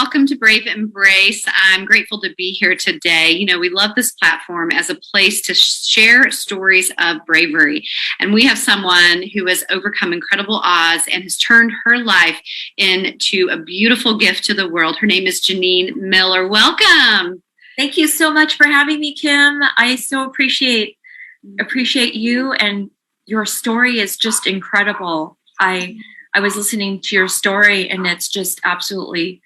welcome to Brave Embrace. I'm grateful to be here today. You know, we love this platform as a place to share stories of bravery. And we have someone who has overcome incredible odds and has turned her life into a beautiful gift to the world. Her name is Jeneen Miller. Welcome. Thank you so much for having me, Kim. I so appreciate you, and your story is just incredible. I was listening to your story, and it's just absolutely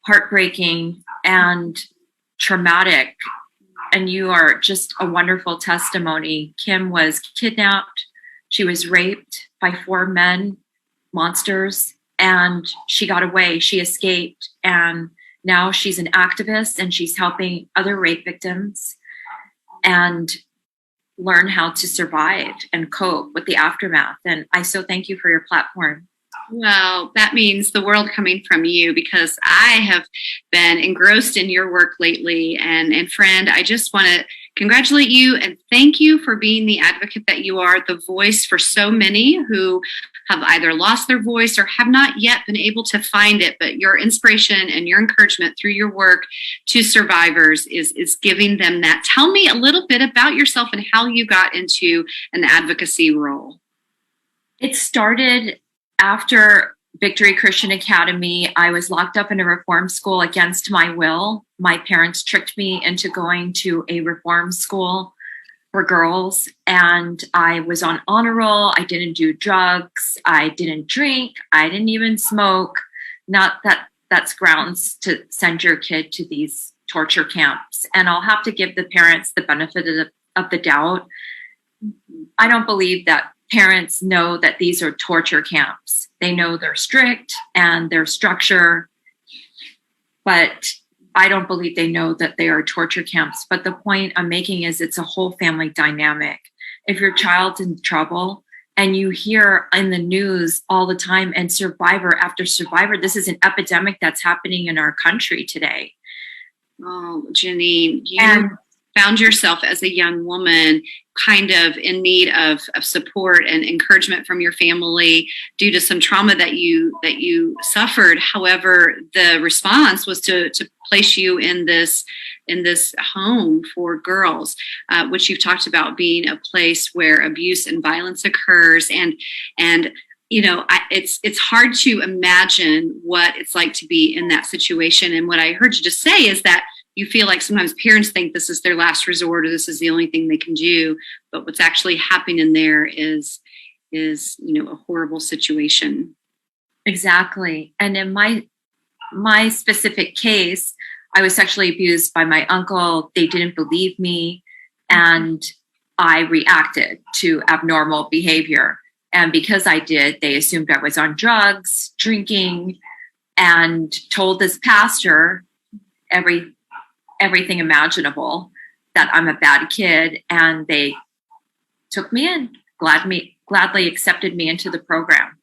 heartbreaking and traumatic. And you are just a wonderful testimony. Kim was kidnapped. She was raped by 4 men, monsters, and she got away. She escaped. And now she's an activist, and she's helping other rape victims and learn how to survive and cope with the aftermath. And I so thank you for your platform. Well, that means the world coming from you, because I have been engrossed in your work lately. And friend, I just want to congratulate you and thank you for being the advocate that you are, the voice for so many who have either lost their voice or have not yet been able to find it. But your inspiration and your encouragement through your work to survivors is giving them that. Tell me a little bit about yourself and how you got into an advocacy role. It started after Victory Christian Academy. I was locked up in a reform school against my will. My parents tricked me into going to a reform school for girls, and I was on honor roll. I didn't do drugs. I didn't drink. I didn't even smoke. Not that that's grounds to send your kid to these torture camps. And I'll have to give the parents the benefit of the doubt. I don't believe that parents know that these are torture camps. They know they're strict and their structure, but I don't believe they know that they are torture camps. But the point I'm making is it's a whole family dynamic. If your child's in trouble and you hear in the news all the time, and survivor after survivor, this is an epidemic that's happening in our country today. Oh, Jeneen, you found yourself as a young woman kind of in need of support and encouragement from your family due to some trauma that you suffered. However, the response was to place you in this home for girls, which you've talked about being a place where abuse and violence occurs. And you know, it's hard to imagine what it's like to be in that situation. And what I heard you just say is that you feel like sometimes parents think this is their last resort or this is the only thing they can do. But what's actually happening in there is, you know, a horrible situation. Exactly. And in my specific case, I was sexually abused by my uncle. They didn't believe me, and I reacted to abnormal behavior. And because I did, they assumed I was on drugs, drinking, and told this pastor everything imaginable, that I'm a bad kid. And they took me in, gladly accepted me into the program.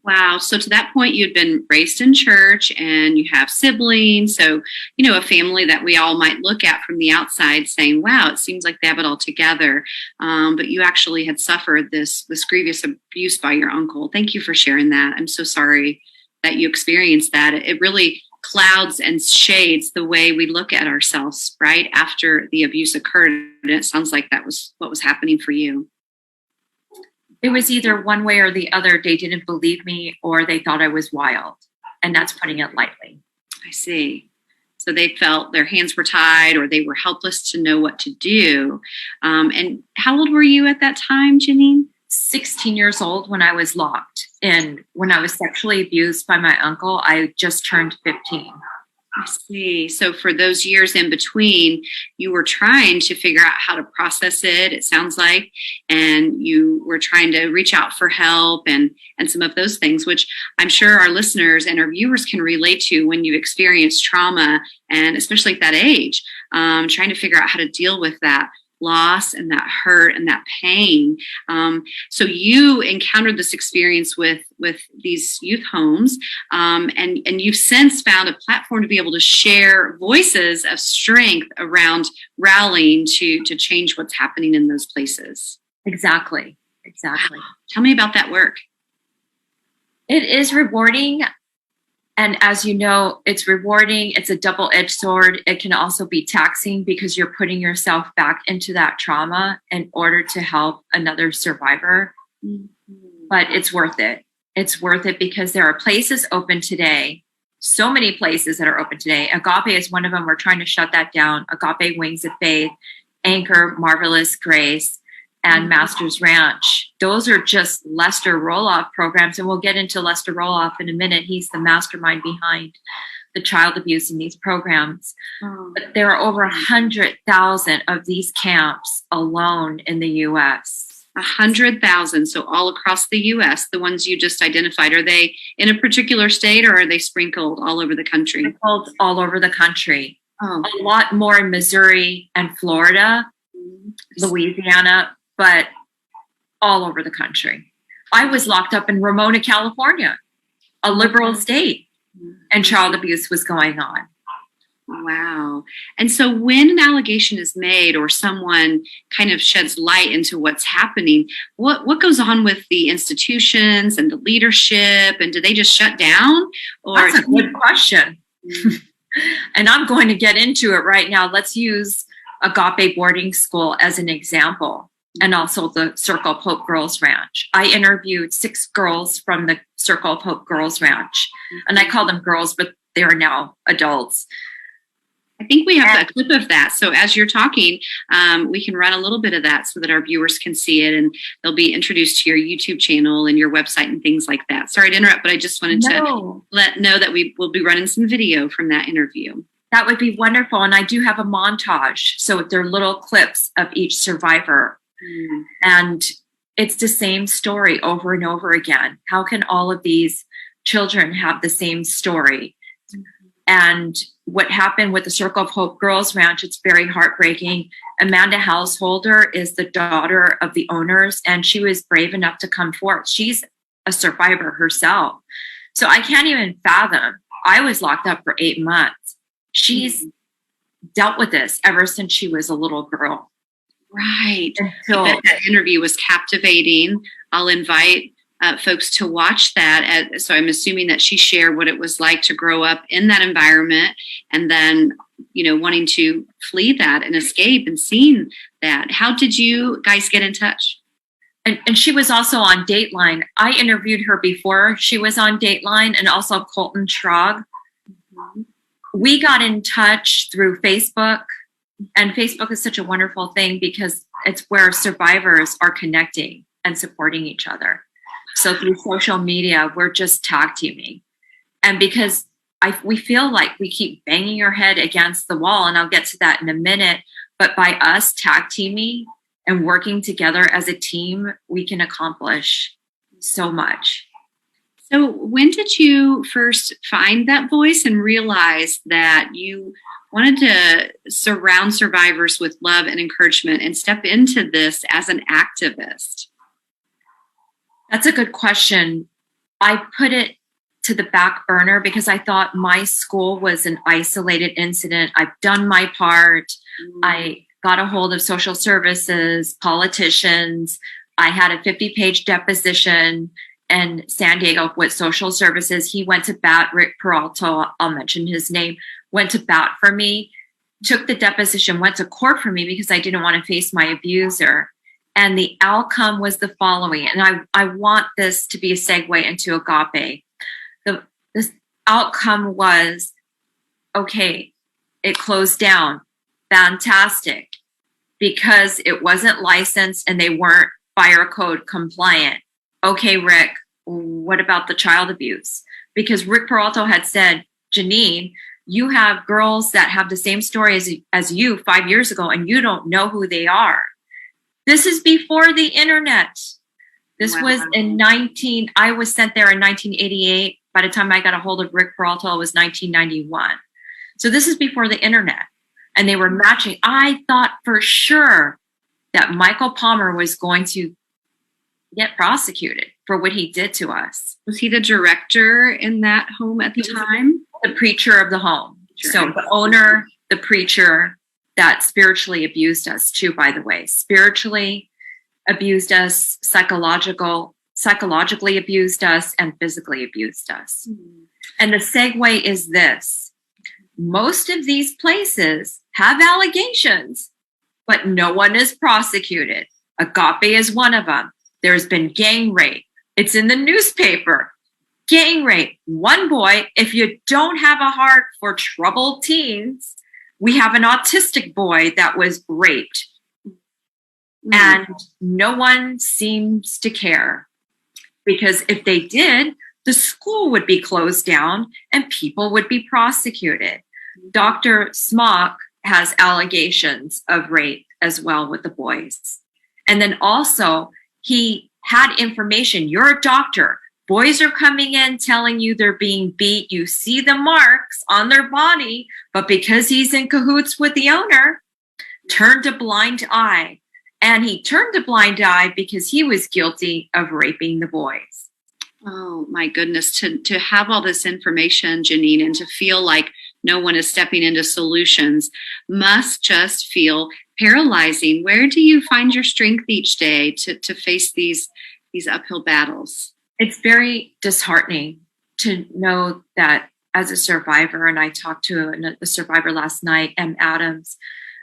Wow. So to that point, you'd been raised in church and you have siblings. So, you know, a family that we all might look at from the outside saying, wow, it seems like they have it all together. But you actually had suffered this grievous abuse by your uncle. Thank you for sharing that. I'm so sorry that you experienced that. It really clouds and shades the way we look at ourselves right after the abuse occurred. And it sounds like that was what was happening for you. It was either one way or the other. They didn't believe me, or they thought I was wild. And that's putting it lightly. I see. So they felt their hands were tied, or they were helpless to know what to do. And how old were you at that time, Jeneen? 16 years old when I was locked. And when I was sexually abused by my uncle, I just turned 15. I see. So for those years in between, you were trying to figure out how to process it sounds like, and you were trying to reach out for help and some of those things, which I'm sure our listeners and our viewers can relate to when you experience trauma, and especially at that age, trying to figure out how to deal with that loss and that hurt and that pain. So you encountered this experience with these youth homes, and you've since found a platform to be able to share voices of strength around rallying to change what's happening in those places. Exactly. Tell me about that work. It is rewarding. And as you know, it's rewarding. It's a double-edged sword. It can also be taxing because you're putting yourself back into that trauma in order to help another survivor. But it's worth it. It's worth it because there are places open today, so many places that are open today. Agape is one of them. We're trying to shut that down. Agape Wings of Faith, Anchor, Marvelous Grace, and Master's Ranch. Those are just Lester Roloff programs. And we'll get into Lester Roloff in a minute. He's the mastermind behind the child abuse in these programs. But there are over 100,000 of these camps alone in the U.S. 100,000. So all across the U.S., the ones you just identified, are they in a particular state or are they sprinkled all over the country? Sprinkled all over the country. A lot more in Missouri and Florida, Louisiana, but all over the country. I was locked up in Ramona, California, a liberal state, and child abuse was going on. Wow. And so when an allegation is made or someone kind of sheds light into what's happening, what goes on with the institutions and the leadership? And do they just shut down? Or that's a good question. And I'm going to get into it right now. Let's use Agape Boarding School as an example, and also the Circle of Hope Girls Ranch. I interviewed 6 girls from the Circle of Hope Girls Ranch, and I call them girls, but they are now adults. I think we have a clip of that. So as you're talking, we can run a little bit of that so that our viewers can see it, and they'll be introduced to your YouTube channel and your website and things like that. Sorry to interrupt, but I just wanted to let know that we will be running some video from that interview. That would be wonderful. And I do have a montage. So they're little clips of each survivor. And it's the same story over and over again. How can all of these children have the same story? And what happened with the Circle of Hope Girls Ranch, it's very heartbreaking. Amanda Householder is the daughter of the owners, and she was brave enough to come forth. She's a survivor herself. So I can't even fathom. I was locked up for 8 months. She's dealt with this ever since she was a little girl. Right. So that interview was captivating. I'll invite folks to watch that. So I'm assuming that she shared what it was like to grow up in that environment and then, wanting to flee that and escape and seeing that. How did you guys get in touch? And she was also on Dateline. I interviewed her before she was on Dateline, and also Colton Schrog. We got in touch through Facebook, and Facebook is such a wonderful thing because it's where survivors are connecting and supporting each other. So through social media, we're just tag teaming. And because we feel like we keep banging our head against the wall, and I'll get to that in a minute, but by us tag teaming and working together as a team, we can accomplish so much. So when did you first find that voice and realize that you wanted to surround survivors with love and encouragement and step into this as an activist? That's a good question. I put it to the back burner because I thought my school was an isolated incident. I've done my part. I got a hold of social services, politicians. I had a 50-page deposition in San Diego with social services. He went to bat. Rick Peralta, I'll mention his name, went to bat for me, took the deposition, went to court for me because I didn't want to face my abuser. And the outcome was the following. And I want this to be a segue into Agape. This outcome was, okay, it closed down. Fantastic. Because it wasn't licensed and they weren't fire code compliant. Okay, Rick, what about the child abuse? Because Rick Peralta had said, Jeneen, you have girls that have the same story as you 5 years ago, and you don't know who they are. This is before the internet. This was I was sent there in 1988. By the time I got a hold of Rick Peralta, it was 1991. So this is before the internet. And they were matching. I thought for sure that Michael Palmer was going to get prosecuted for what he did to us. Was he the director in that home at the time? The preacher of the home. So the owner, the preacher that spiritually abused us too, by the way. Spiritually abused us, psychologically abused us and physically abused us. Mm-hmm. And the segue is this. Most of these places have allegations, but no one is prosecuted. Agape is one of them. There's been gang rape. It's in the newspaper. Gang rape. One boy, if you don't have a heart for troubled teens, we have an autistic boy that was raped. Mm-hmm. And no one seems to care, because if they did, the school would be closed down and people would be prosecuted. Dr. Smock has allegations of rape as well with the boys. And then also he had information. You're a doctor. Boys are coming in telling you they're being beat. You see the marks on their body, but because he's in cahoots with the owner, turned a blind eye. And he turned a blind eye because he was guilty of raping the boys. Oh my goodness, to have all this information, Jeneen, and to feel like no one is stepping into solutions must just feel paralyzing. Where do you find your strength each day to face these uphill battles? It's very disheartening to know that as a survivor, and I talked to a survivor last night, M. Adams,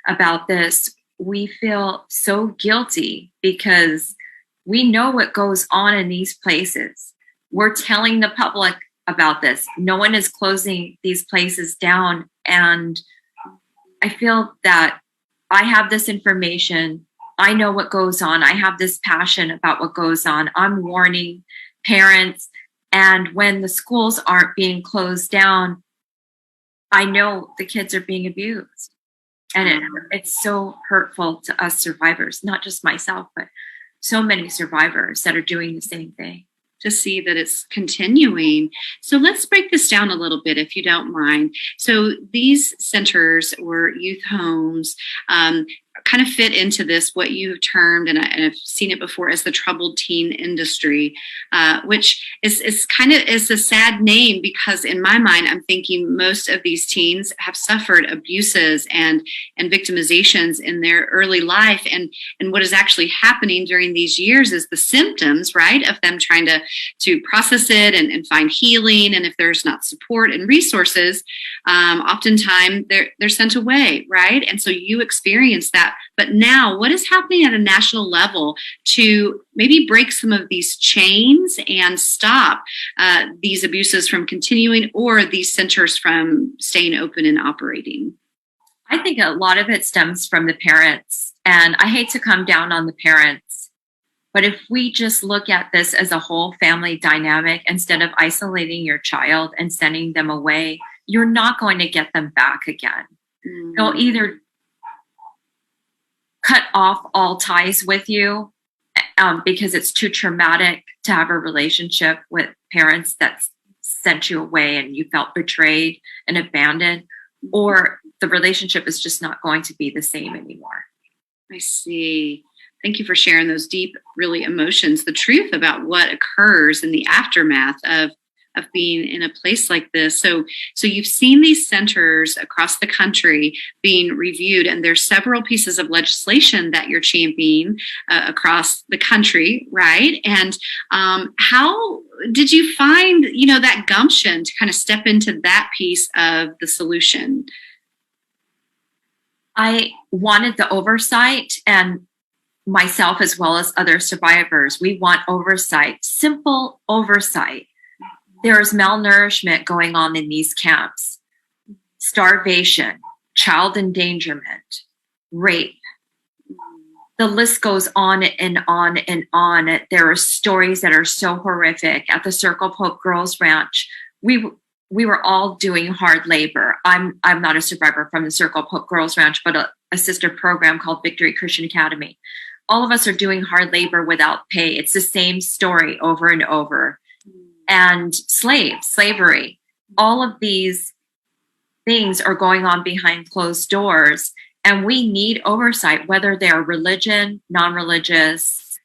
about this, we feel so guilty because we know what goes on in these places. We're telling the public about this. No one is closing these places down. And I feel that I have this information. I know what goes on. I have this passion about what goes on. I'm warning parents. And when the schools aren't being closed down, I know the kids are being abused. And it's so hurtful to us survivors, not just myself, but so many survivors that are doing the same thing. To see that it's continuing. So let's break this down a little bit, if you don't mind. So these centers or youth homes kind of fit into this, what you've termed, and I've seen it before, as the troubled teen industry, which is kind of is a sad name, because in my mind, I'm thinking most of these teens have suffered abuses and victimizations in their early life. And what is actually happening during these years is the symptoms, right, of them trying to process it and find healing. And if there's not support and resources, oftentimes they're sent away, right? And so you experience that. But now, what is happening at a national level to maybe break some of these chains and stop these abuses from continuing, or these centers from staying open and operating? I think a lot of it stems from the parents. And I hate to come down on the parents, but if we just look at this as a whole family dynamic, instead of isolating your child and sending them away, you're not going to get them back again. Mm-hmm. They'll either cut off all ties with you because it's too traumatic to have a relationship with parents that sent you away and you felt betrayed and abandoned, or the relationship is just not going to be the same anymore. I see. Thank you for sharing those deep, really emotions, the truth about what occurs in the aftermath of being in a place like this. So you've seen these centers across the country being reviewed, and there's several pieces of legislation that you're championing across the country, right? And how did you find, that gumption to kind of step into that piece of the solution? I wanted the oversight, and myself as well as other survivors, we want oversight, simple oversight. There is malnourishment going on in these camps, starvation, child endangerment, rape. The list goes on and on and on. There are stories that are so horrific. At the Circle Poke Girls Ranch, we were all doing hard labor. I'm not a survivor from the Circle Poke Girls Ranch, but a sister program called Victory Christian Academy. All of us are doing hard labor without pay. It's the same story over and over. And slavery, all of these things are going on behind closed doors. And we need oversight, whether they're religion, non-religious,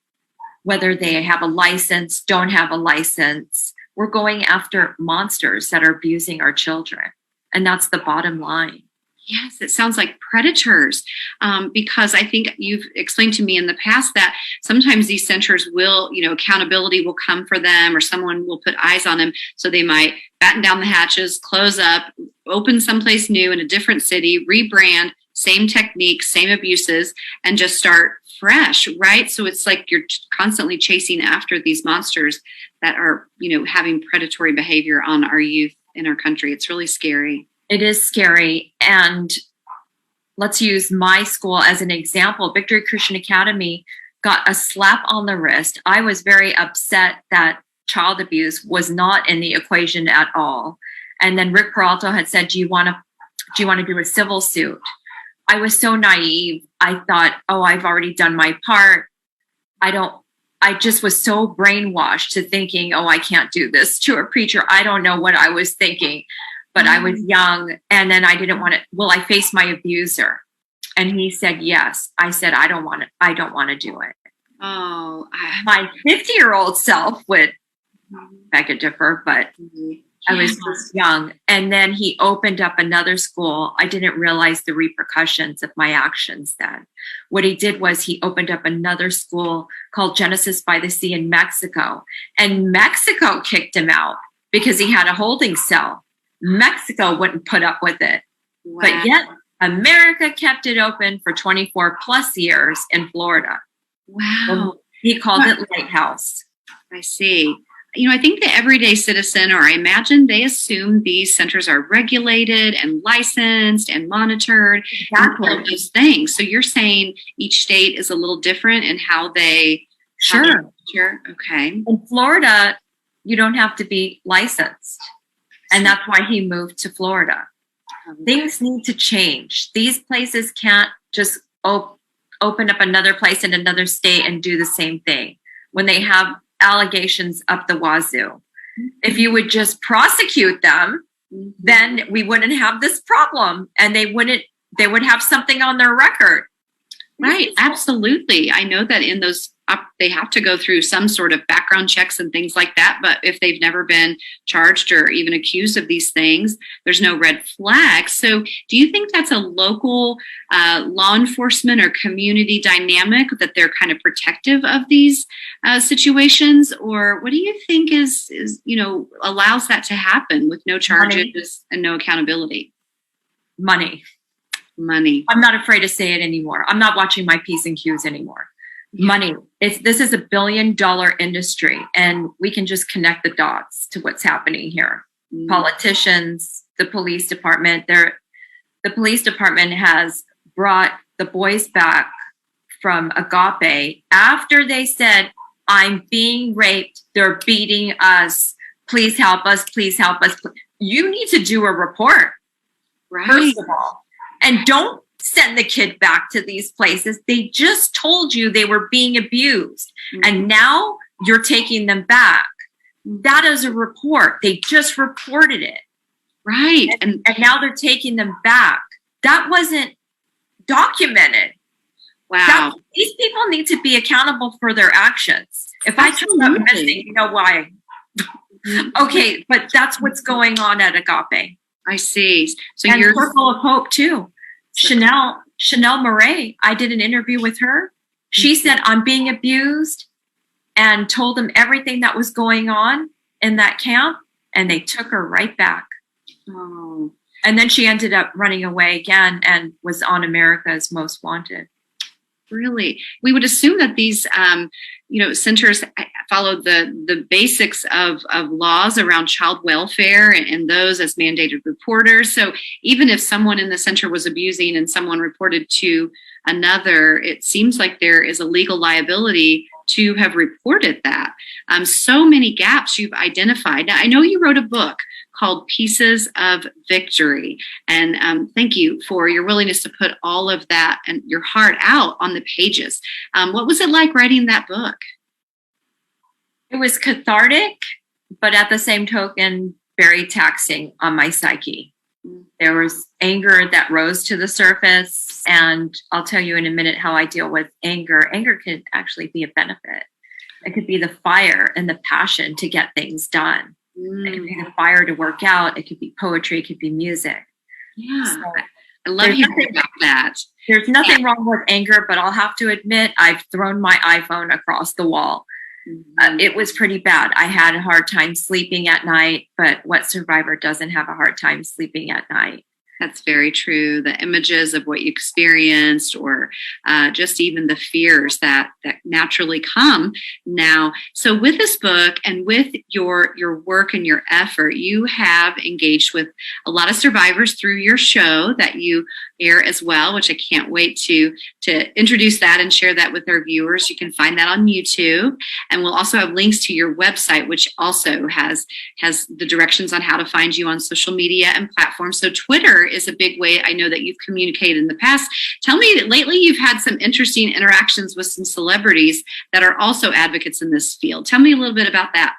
whether they have a license, don't have a license. We're going after monsters that are abusing our children. And that's the bottom line. Yes, it sounds like predators, because I think you've explained to me in the past that sometimes these centers will, accountability will come for them, or someone will put eyes on them. So they might batten down the hatches, close up, open someplace new in a different city, rebrand, same techniques, same abuses, and just start fresh, right? So it's like you're constantly chasing after these monsters that are, having predatory behavior on our youth in our country. It's really scary. It is scary. And let's use my school as an example. Victory Christian Academy got a slap on the wrist. I was very upset that child abuse was not in the equation at all. And then Rick Peralta had said, do you want to do a civil suit? I was so naive. I thought, oh, I've already done my part. I just was so brainwashed to thinking, oh, I can't do this to a preacher. I don't know what I was thinking, but I was young. And then I didn't want to, I faced my abuser. And he said, yes. I said, I don't want to do it. Oh, my 50-year-old self would beg to differ, but I was just young. And then he opened up another school. I didn't realize the repercussions of my actions then. What he did was he opened up another school called Genesis by the Sea in Mexico. And Mexico kicked him out because he had a holding cell. Mexico wouldn't put up with it. Wow. But yet America kept it open for 24 plus years in Florida. Wow. So he called it Lighthouse. I see. I think the everyday citizen, or I imagine they assume these centers are regulated and licensed and monitored. Exactly. And all those things. So you're saying each state is a little different in how they... Sure. Okay. In Florida, you don't have to be licensed. And that's why he moved to Florida. Things need to change. These places can't just open up another place in another state and do the same thing when they have allegations up the wazoo. If you would just prosecute them, then we wouldn't have this problem, and they would have something on their record. Right. Absolutely. I know that in those, they have to go through some sort of background checks and things like that. But if they've never been charged or even accused of these things, there's no red flags. So do you think that's a local law enforcement or community dynamic, that they're kind of protective of these situations? Or what do you think is allows that to happen with no charges and no accountability? Money. I'm not afraid to say it anymore. I'm not watching my P's and Q's anymore. Yeah. Money. This is $1 billion industry, and we can just connect the dots to what's happening here. Politicians, the police department. The police department has brought the boys back from Agape after they said, I'm being raped. They're beating us. Please help us. Please help us. You need to do a report. Right. First of all. And don't send the kid back to these places. They just told you they were being abused. And now you're taking them back. That is a report. They just reported it. Right. And now they're taking them back. That wasn't documented. Wow. These people need to be accountable for their actions. If I turn up missing, you know why? Okay, but that's what's going on at Agape. I see. So and you're Circle of Hope too. Chanel Murray, I did an interview with her. She said, I'm being abused, and told them everything that was going on in that camp, and they took her right back. Oh. And then she ended up running away again and was on America's Most Wanted. Really? We would assume that these, centers follow the basics of laws around child welfare and those as mandated reporters. So even if someone in the center was abusing and someone reported to another, it seems like there is a legal liability to have reported that. So many gaps you've identified. Now, I know you wrote a book called Pieces of Victory. And thank you for your willingness to put all of that and your heart out on the pages. What was it like writing that book? It was cathartic, but at the same token, very taxing on my psyche. There was anger that rose to the surface, and I'll tell you in a minute how I deal with anger. Anger could actually be a benefit. It could be the fire and the passion to get things done. It could be the fire to work out. It could be poetry. It could be music. Yeah. So I love hearing about that. There's nothing wrong with anger, but I'll have to admit, I've thrown my iPhone across the wall. It was pretty bad. I had a hard time sleeping at night, but what survivor doesn't have a hard time sleeping at night? That's very true. The images of what you experienced, or just even the fears that naturally come now. So with this book and with your work and your effort, you have engaged with a lot of survivors through your show that you air as well, which I can't wait to introduce that and share that with our viewers. You can find that on YouTube. And we'll also have links to your website, which also has the directions on how to find you on social media and platforms. So Twitter is a big way I know that you've communicated in the past. Tell me that lately you've had some interesting interactions with some celebrities that are also advocates in this field. Tell me a little bit about that.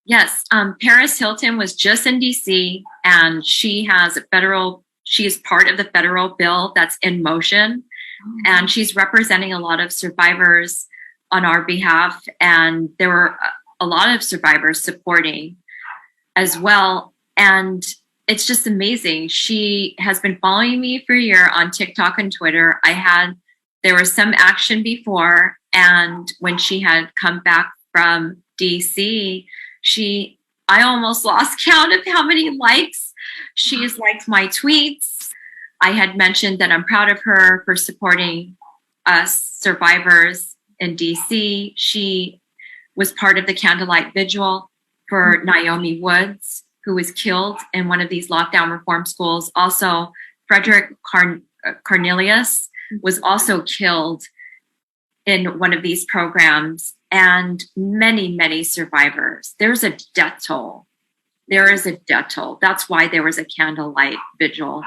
Yes. Paris Hilton was just in DC, and she is part of the federal bill that's in motion. And she's representing a lot of survivors on our behalf. And there were a lot of survivors supporting as well. And it's just amazing. She has been following me for a year on TikTok and Twitter. There was some action before. And when she had come back from DC, I almost lost count of how many likes she has liked my tweets. I had mentioned that I'm proud of her for supporting us survivors in DC. She was part of the candlelight vigil for Naomi Woods, who was killed in one of these lockdown reform schools. Also, Frederick Cornelius was also killed in one of these programs, and many, many survivors. There's a death toll. There is a death toll. That's why there was a candlelight vigil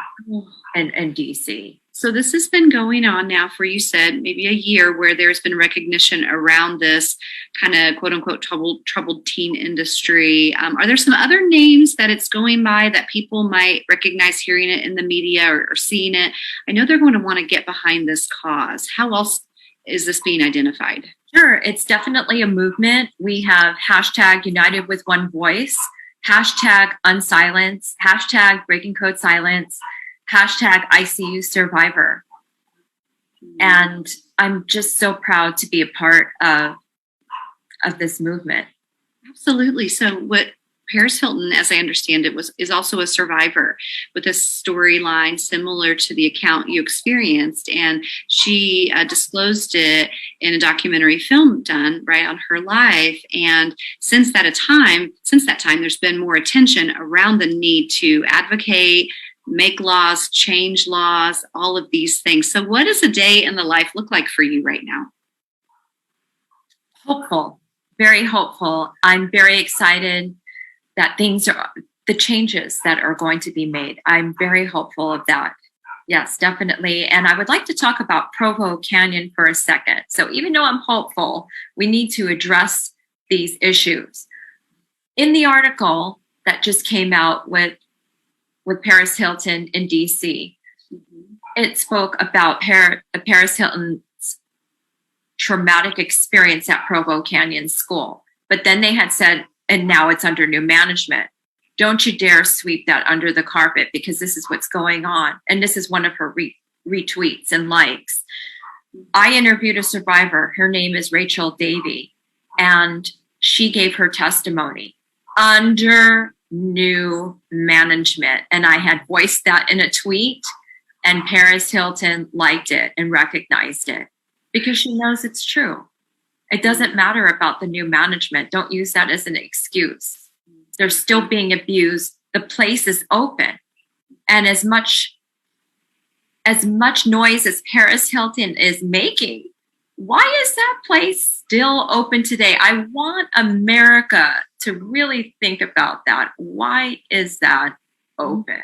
in DC. So this has been going on now for, you said, maybe a year, where there's been recognition around this kind of quote unquote troubled teen industry. Are there some other names that it's going by that people might recognize hearing it in the media or seeing it? I know they're going to want to get behind this cause. How else is this being identified? Sure. It's definitely a movement. We have hashtag United with One Voice, hashtag Unsilence, hashtag Breaking Code Silence, hashtag ICU Survivor. And I'm just so proud to be a part of this movement. Absolutely. So what Paris Hilton, as I understand it, is also a survivor with a storyline similar to the account you experienced. And she disclosed it in a documentary film done right on her life. And since that time, there's been more attention around the need to advocate, make laws, change laws, all of these things. So what does a day in the life look like for you right now? Hopeful, very hopeful. I'm very excited that the changes that are going to be made. I'm very hopeful of that. Yes, definitely. And I would like to talk about Provo Canyon for a second. So even though I'm hopeful, we need to address these issues. In the article that just came out with Paris Hilton in DC, it spoke about Paris Hilton's traumatic experience at Provo Canyon School. But then they had said, and now it's under new management. Don't you dare sweep that under the carpet, because this is what's going on. And this is one of her retweets and likes. I interviewed a survivor. Her name is Rachel Davey, and she gave her testimony under new management. And I had voiced that in a tweet, and Paris Hilton liked it and recognized it because she knows it's true. It doesn't matter about the new management. Don't use that as an excuse. They're still being abused. The place is open. And as much noise as Paris Hilton is making, why is that place still open today? I want America to really think about that. Why is that open?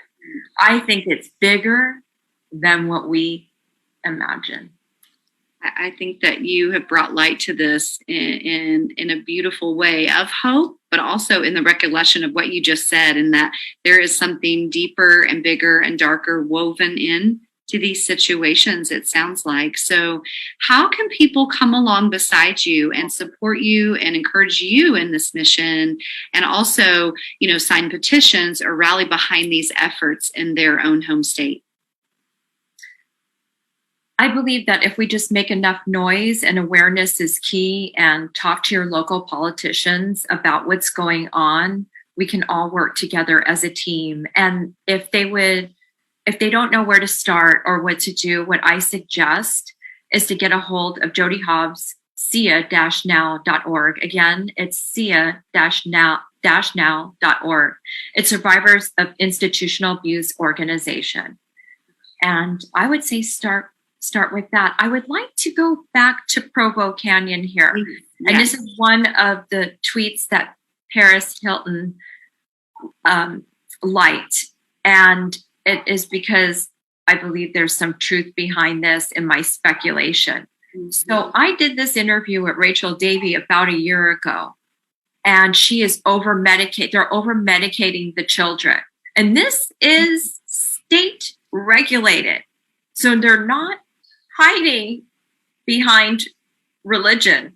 I think it's bigger than what we imagine. I think that you have brought light to this in a beautiful way of hope, but also in the recollection of what you just said, and that there is something deeper and bigger and darker woven in to these situations, it sounds like. So how can people come along beside you and support you and encourage you in this mission, and also, sign petitions or rally behind these efforts in their own home state? I believe that if we just make enough noise, and awareness is key, and talk to your local politicians about what's going on, we can all work together as a team. And if they don't know where to start or what to do, what I suggest is to get a hold of Jody Hobbs, sia-now.org. Again, it's sia-now.org. It's Survivors of Institutional Abuse Organization. And I would say start with that. I would like to go back to Provo Canyon here. Yes. And this is one of the tweets that Paris Hilton liked. And it is because I believe there's some truth behind this in my speculation. Mm-hmm. So I did this interview with Rachel Davey about a year ago, and she is over-medicated. They're over-medicating the children. And this is state regulated. So they're not hiding behind religion.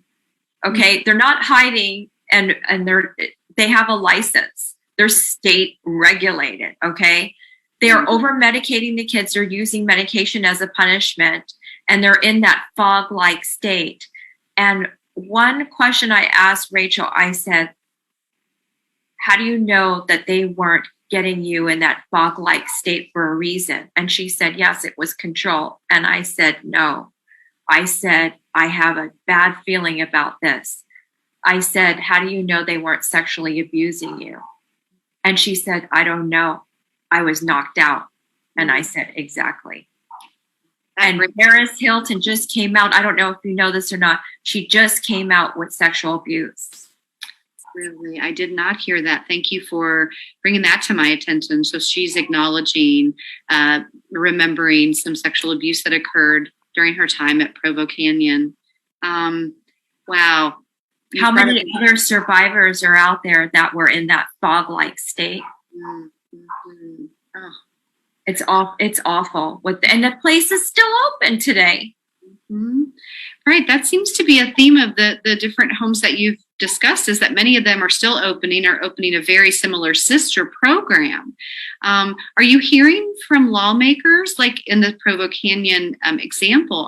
Okay. Mm-hmm. They're not hiding, and they have a license. They're state regulated. Okay. They are over-medicating the kids. They're using medication as a punishment, and they're in that fog-like state. And one question I asked Rachel, I said, how do you know that they weren't getting you in that fog-like state for a reason? And she said, yes, it was control. And I said, no. I said, I have a bad feeling about this. I said, how do you know they weren't sexually abusing you? And she said, I don't know. I was knocked out. And I said, exactly. And Paris Hilton just came out. I don't know if you know this or not. She just came out with sexual abuse. Really? I did not hear that. Thank you for bringing that to my attention. So she's acknowledging, remembering some sexual abuse that occurred during her time at Provo Canyon. Wow. How many other survivors are out there that were in that fog-like state? Mm-hmm. Oh. It's awful. And the place is still open today. Mm-hmm. Right. That seems to be a theme of the different homes that you've discussed, is that many of them are still opening a very similar sister program. Are you hearing from lawmakers, like in the Provo Canyon example?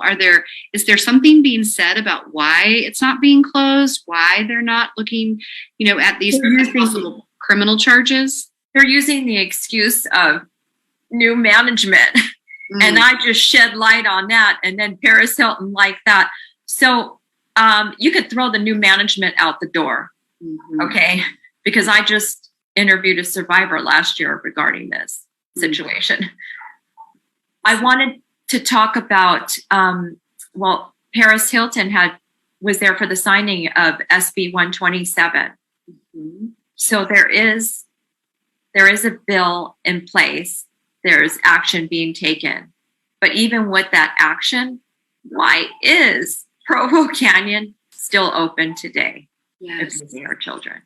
Is there something being said about why it's not being closed? Why they're not looking, at these possible criminal charges? They're using the excuse of new management. Mm. And I just shed light on that. And then Paris Hilton liked that. So you could throw the new management out the door. Mm-hmm. Okay. Because I just interviewed a survivor last year regarding this situation. I wanted to talk about, Paris Hilton was there for the signing of SB 127. Mm-hmm. So there is a bill in place. There's action being taken. But even with that action, why is Provo Canyon still open today? Yes. If they are children.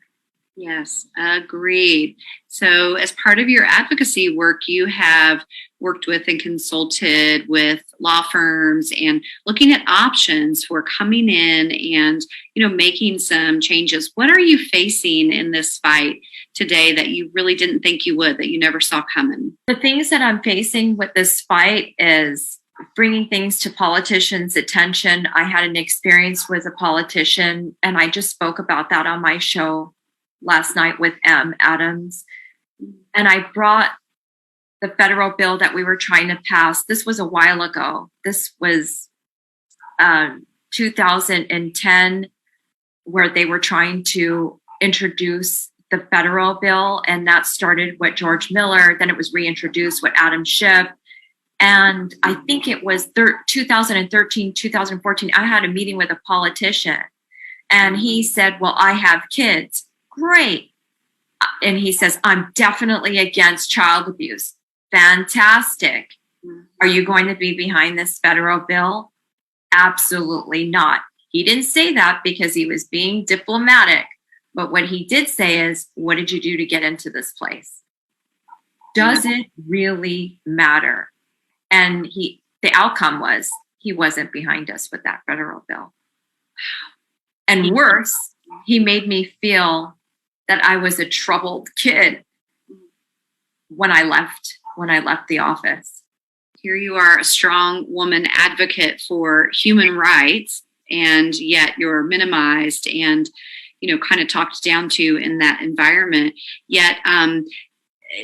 Yes, agreed. So as part of your advocacy work, you have worked with and consulted with law firms and looking at options for coming in and, making some changes. What are you facing in this fight today that you really didn't think you would, that you never saw coming? The things that I'm facing with this fight is bringing things to politicians' attention. I had an experience with a politician, and I just spoke about that on my show last night with M. Adams. And I brought the federal bill that we were trying to pass. This was a while ago. This was 2010, where they were trying to introduce the federal bill. And that started with George Miller. Then it was reintroduced with Adam Schiff. And I think it was 2013, 2014, I had a meeting with a politician. And he said, well, I have kids. Great. And he says, I'm definitely against child abuse. Fantastic. Are you going to be behind this federal bill? Absolutely not. He didn't say that because he was being diplomatic. But what he did say is, what did you do to get into this place? Does it really matter? And the outcome was he wasn't behind us with that federal bill. And worse, he made me feel that I was a troubled kid when I left the office. Here you are, a strong woman advocate for human rights, and yet you're minimized and, kind of talked down to in that environment. Yet,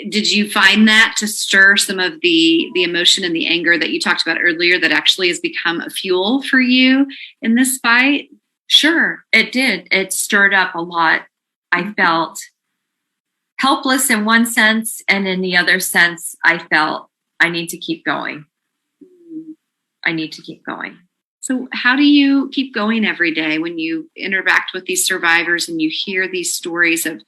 did you find that to stir some of the emotion and the anger that you talked about earlier that actually has become a fuel for you in this fight? Sure, it did. It stirred up a lot. I felt helpless in one sense, and in the other sense, I felt I need to keep going. I need to keep going. So how do you keep going every day when you interact with these survivors and you hear these stories of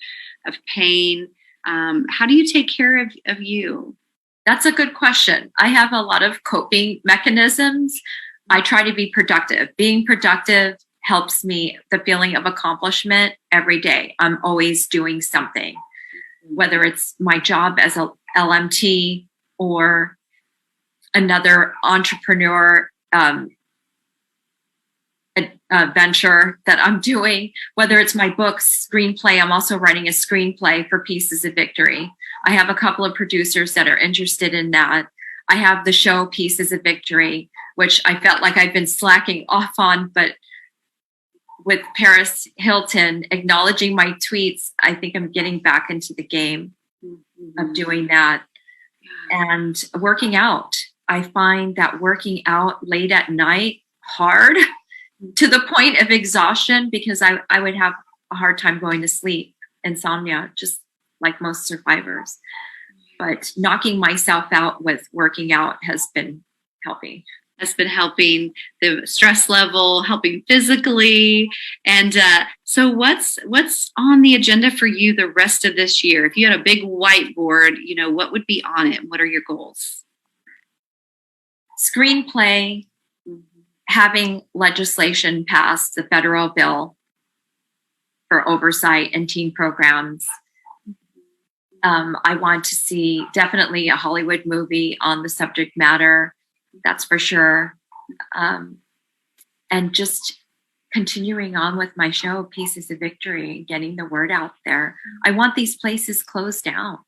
pain? How do you take care of you? That's a good question. I have a lot of coping mechanisms. I try to be productive. Being productive helps me, the feeling of accomplishment every day. I'm always doing something, whether it's my job as a LMT or another entrepreneur venture that I'm doing, whether it's my book's screenplay. I'm also writing a screenplay for Pieces of Victory. I have a couple of producers that are interested in that. I have the show Pieces of Victory, which I felt like I've been slacking off on, but with Paris Hilton acknowledging my tweets, I think I'm getting back into the game of doing that. And working out. I find that working out late at night hard to the point of exhaustion, because I would have a hard time going to sleep, insomnia, just like most survivors. But knocking myself out with working out has been helping. The stress level, helping physically. And so what's on the agenda for you the rest of this year? If you had a big whiteboard, what would be on it? What are your goals? Screenplay, having legislation passed, the federal bill for oversight and teen programs. I want to see definitely a Hollywood movie on the subject matter. That's for sure. And just continuing on with my show, Pieces of Victory, getting the word out there. I want these places closed down.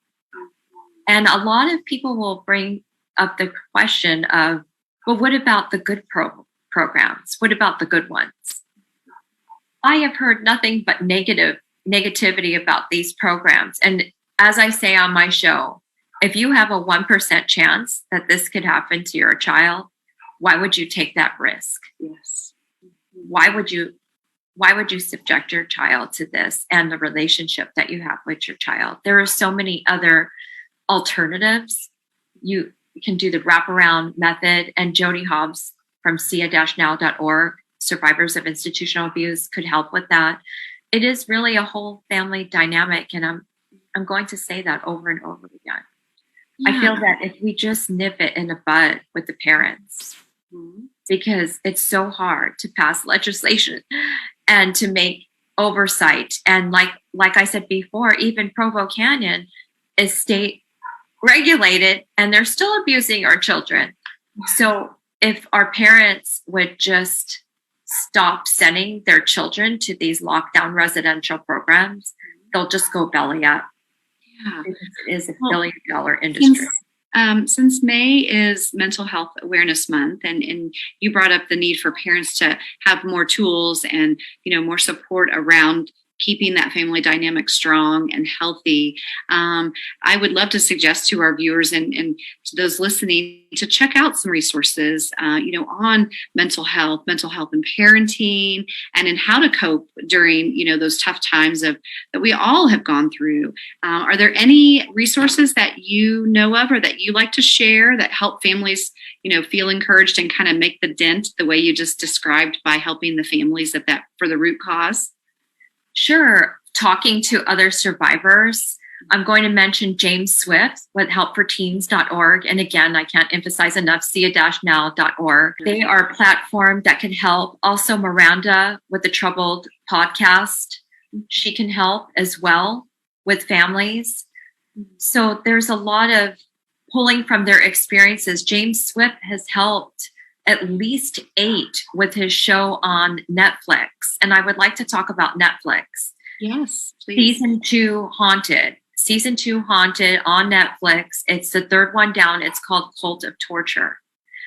And a lot of people will bring up the question of, well, what about the good programs? What about the good ones? I have heard nothing but negativity about these programs. And as I say on my show, if you have a 1% chance that this could happen to your child, why would you take that risk? Yes. Why would you subject your child to this and the relationship that you have with your child? There are so many other alternatives. You can do the wraparound method, and Jody Hobbs from sia-now.org, Survivors of Institutional Abuse, could help with that. It is really a whole family dynamic, and I'm going to say that over and over again. Yeah. I feel that if we just nip it in the bud with the parents, because it's so hard to pass legislation and to make oversight. And like I said before, even Provo Canyon is state regulated, and they're still abusing our children. So if our parents would just stop sending their children to these lockdown residential programs, they'll just go belly up. Yeah. It is a $1 billion industry. Since May is Mental Health Awareness Month, and you brought up the need for parents to have more tools and, more support around keeping that family dynamic strong and healthy. I would love to suggest to our viewers and to those listening to check out some resources, on mental health and parenting, and in how to cope during, those tough times that we all have gone through. Are there any resources that you know of or that you like to share that help families, feel encouraged and kind of make the dent the way you just described by helping the families for the root cause? Sure. Talking to other survivors. I'm going to mention James Swift with helpforteens.org. And again, I can't emphasize enough, sia-now.org. They are a platform that can help. Also, Miranda with the Troubled podcast. She can help as well with families. So there's a lot of pulling from their experiences. James Swift has helped at least 8 with his show on Netflix. And I would like to talk about Netflix. Yes, please. Season 2, Haunted. season 2 Haunted on Netflix. It's the third one down. It's called Cult of Torture.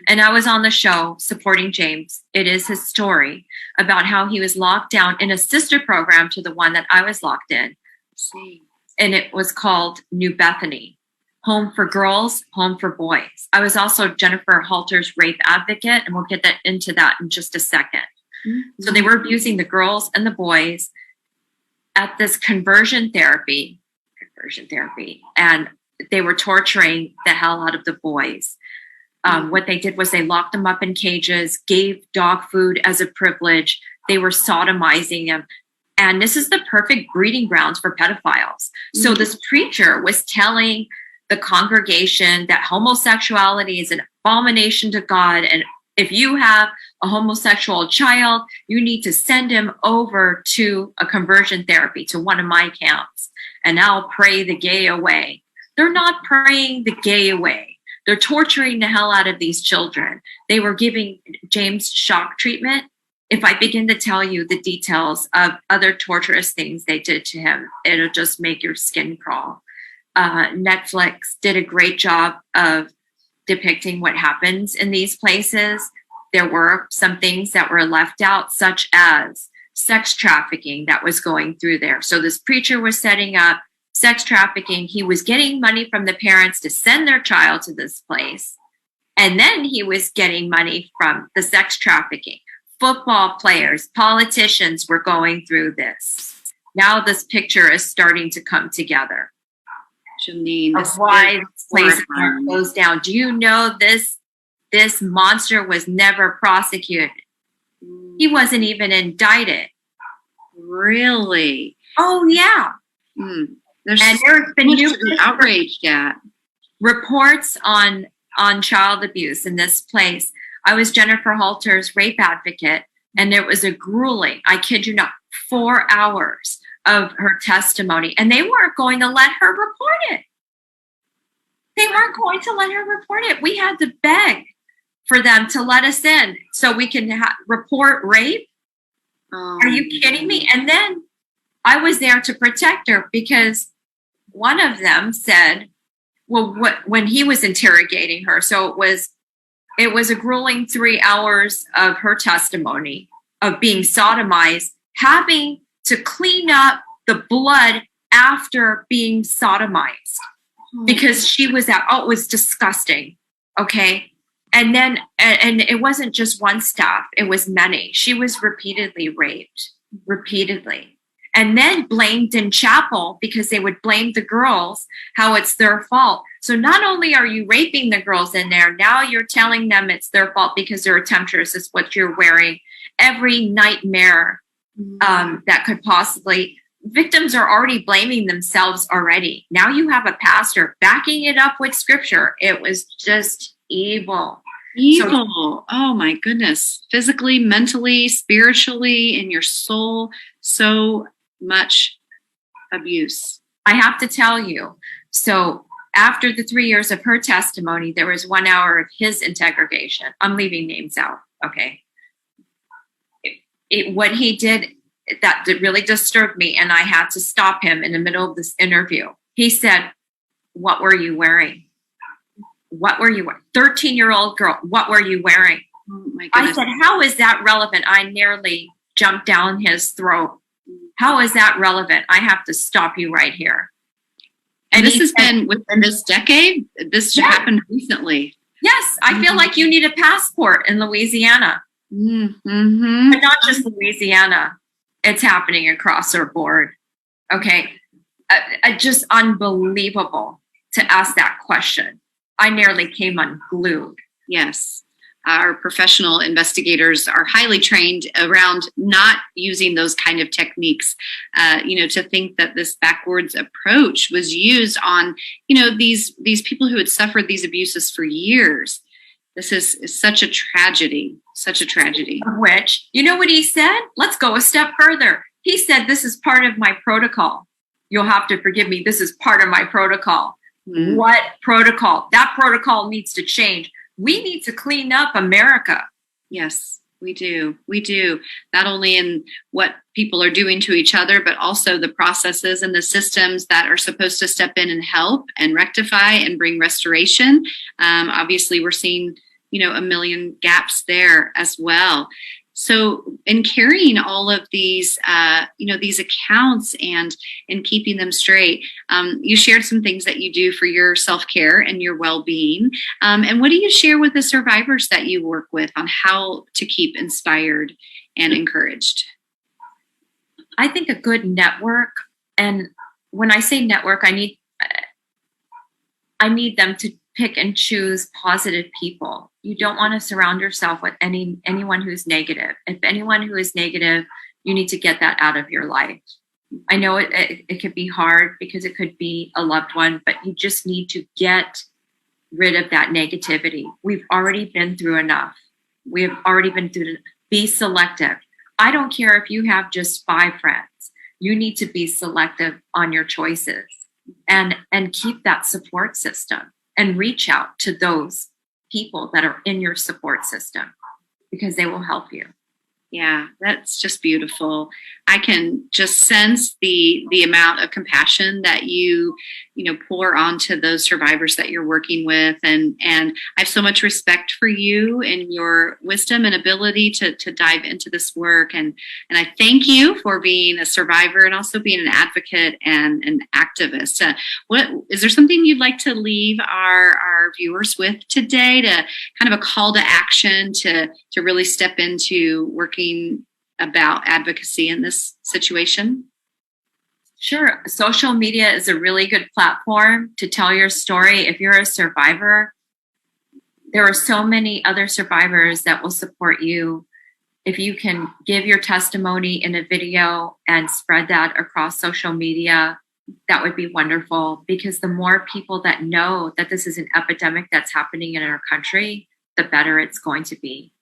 And I was on the show supporting James. It is his story about how he was locked down in a sister program to the one that I was locked in. See. And it was called New Bethany, Home for Girls, Home for Boys. I was also Jennifer Halter's rape advocate, and we'll get into that in just a second. Mm-hmm. So they were abusing the girls and the boys at this conversion therapy, and they were torturing the hell out of the boys. What they did was they locked them up in cages, gave dog food as a privilege. They were sodomizing them. And this is the perfect breeding grounds for pedophiles. So this preacher was telling the congregation that homosexuality is an abomination to God. And if you have a homosexual child, you need to send him over to a conversion therapy, to one of my camps, and I'll pray the gay away. They're not praying the gay away. They're torturing the hell out of these children. They were giving James shock treatment. If I begin to tell you the details of other torturous things they did to him, it'll just make your skin crawl. Netflix did a great job of depicting what happens in these places. There were some things that were left out, such as sex trafficking that was going through there. So this preacher was setting up sex trafficking. He was getting money from the parents to send their child to this place. And then he was getting money from the sex trafficking. Football players, politicians were going through this. Now this picture is starting to come together. Jeneen, of why this place goes down. Do you know this monster was never prosecuted? He wasn't even indicted. Really? Oh, yeah. There's been outraged at reports on child abuse in this place. I was Jennifer Halter's rape advocate, and it was a grueling, I kid you not, 4 hours of her testimony, and they weren't going to let her report it. They weren't going to let her report it. We had to beg for them to let us in so we can report rape. Are you kidding me? And then I was there to protect her because one of them said, well, when he was interrogating her, so it was a grueling 3 hours of her testimony of being sodomized, having to clean up the blood after being sodomized because she was it was disgusting. Okay. And then, and it wasn't just one staff, it was many. She was repeatedly raped, and then blamed in chapel because they would blame the girls, how it's their fault. So not only are you raping the girls in there, now you're telling them it's their fault because they're a temptress, is what you're wearing. Every nightmare that could possibly, victims are already blaming themselves already. Now you have a pastor backing it up with scripture. It was just evil. So, oh my goodness. Physically, mentally, spiritually, in your soul, so much abuse. I have to tell you. So after the 3 years of her testimony, there was 1 hour of his interrogation. I'm leaving names out. Okay. What he did that really disturbed me, and I had to stop him in the middle of this interview. He said, "What were you wearing? What were you wearing? 13-year-old girl, what were you wearing?" Oh my goodness. I said, "How is that relevant?" I nearly jumped down his throat. How is that relevant? I have to stop you right here. And this has been within this decade? This happened recently. Yes, I feel like you need a passport in Louisiana. Mm-hmm. But not just Louisiana. It's happening across our board. Okay. Just unbelievable to ask that question. I nearly came unglued. Yes. Our professional investigators are highly trained around not using those kind of techniques. To think that this backwards approach was used on, these people who had suffered these abuses for years. This is such a tragedy, such a tragedy. Which, you know what he said? Let's go a step further. He said, "This is part of my protocol. You'll have to forgive me. This is part of my protocol." Mm. What protocol? That protocol needs to change. We need to clean up America. Yes. We do. We do. Not only in what people are doing to each other, but also the processes and the systems that are supposed to step in and help and rectify and bring restoration. Obviously, we're seeing, a million gaps there as well. So in carrying all of these, these accounts and in keeping them straight, you shared some things that you do for your self-care and your well-being. And what do you share with the survivors that you work with on how to keep inspired and encouraged? I think a good network, and when I say network, I need them to pick and choose positive people. You don't want to surround yourself with anyone who's negative. If anyone who is negative, you need to get that out of your life. I know it could be hard because it could be a loved one, but you just need to get rid of that negativity. We've already been through enough. We have already been through. Be selective. I don't care if you have just 5 friends. You need to be selective on your choices and keep that support system and reach out to those people that are in your support system because they will help you. Yeah, that's just beautiful. I can just sense the amount of compassion that you pour onto those survivors that you're working with, and I have so much respect for you and your wisdom and ability to dive into this work, and I thank you for being a survivor and also being an advocate and an activist. What is there something you'd like to leave our viewers with today, to kind of a call to action to really step into working about advocacy in this situation? Sure. Social media is a really good platform to tell your story. If you're a survivor, there are so many other survivors that will support you. If you can give your testimony in a video and spread that across social media, that would be wonderful, because the more people that know that this is an epidemic that's happening in our country, the better it's going to be.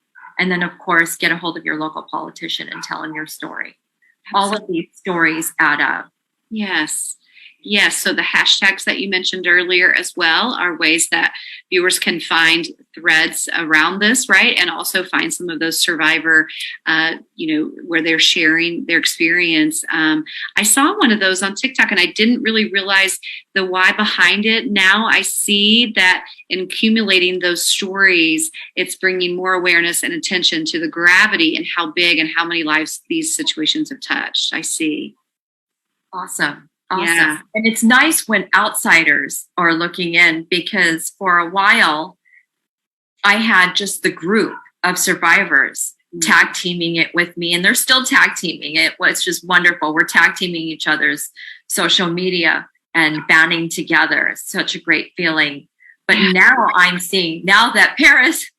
And then, of course, get a hold of your local politician and tell them your story. Absolutely. All of these stories add up. Yes. Yes. So the hashtags that you mentioned earlier as well are ways that viewers can find threads around this, right? And also find some of those survivor, where they're sharing their experience. I saw one of those on TikTok and I didn't really realize the why behind it. Now I see that in accumulating those stories, it's bringing more awareness and attention to the gravity and how big and how many lives these situations have touched. I see. Awesome. Yeah. And it's nice when outsiders are looking in, because for a while I had just the group of survivors tag teaming it with me, and they're still tag teaming it. It's just wonderful. We're tag teaming each other's social media and banding together. It's such a great feeling. But now I'm seeing, now that Paris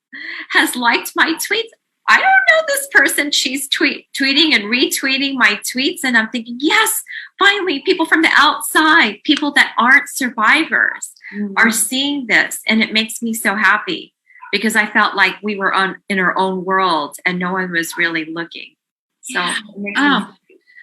has liked my tweets, I don't know this person. She's tweeting and retweeting my tweets. And I'm thinking, yes, finally, people from the outside, people that aren't survivors are seeing this. And it makes me so happy, because I felt like we were in our own world and no one was really looking. So it makes me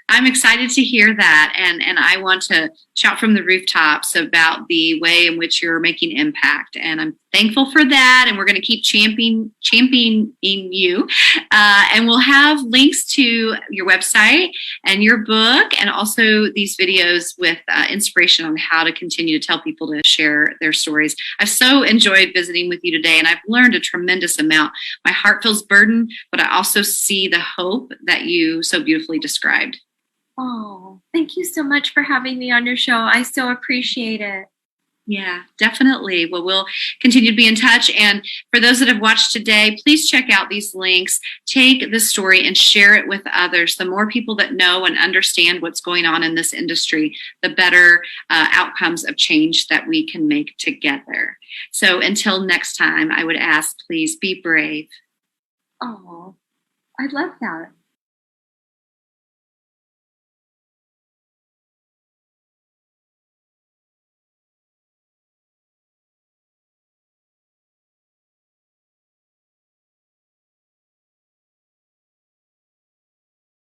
I'm excited to hear that. And I want to shout from the rooftops about the way in which you're making impact. And I'm thankful for that. And we're going to keep championing you. And we'll have links to your website and your book, and also these videos with inspiration on how to continue to tell people to share their stories. I've so enjoyed visiting with you today, and I've learned a tremendous amount. My heart feels burdened, but I also see the hope that you so beautifully described. Oh, thank you so much for having me on your show. I so appreciate it. Yeah, definitely. Well, we'll continue to be in touch. And for those that have watched today, please check out these links. Take the story and share it with others. The more people that know and understand what's going on in this industry, the better outcomes of change that we can make together. So until next time, I would ask, please be brave. Oh, I love that.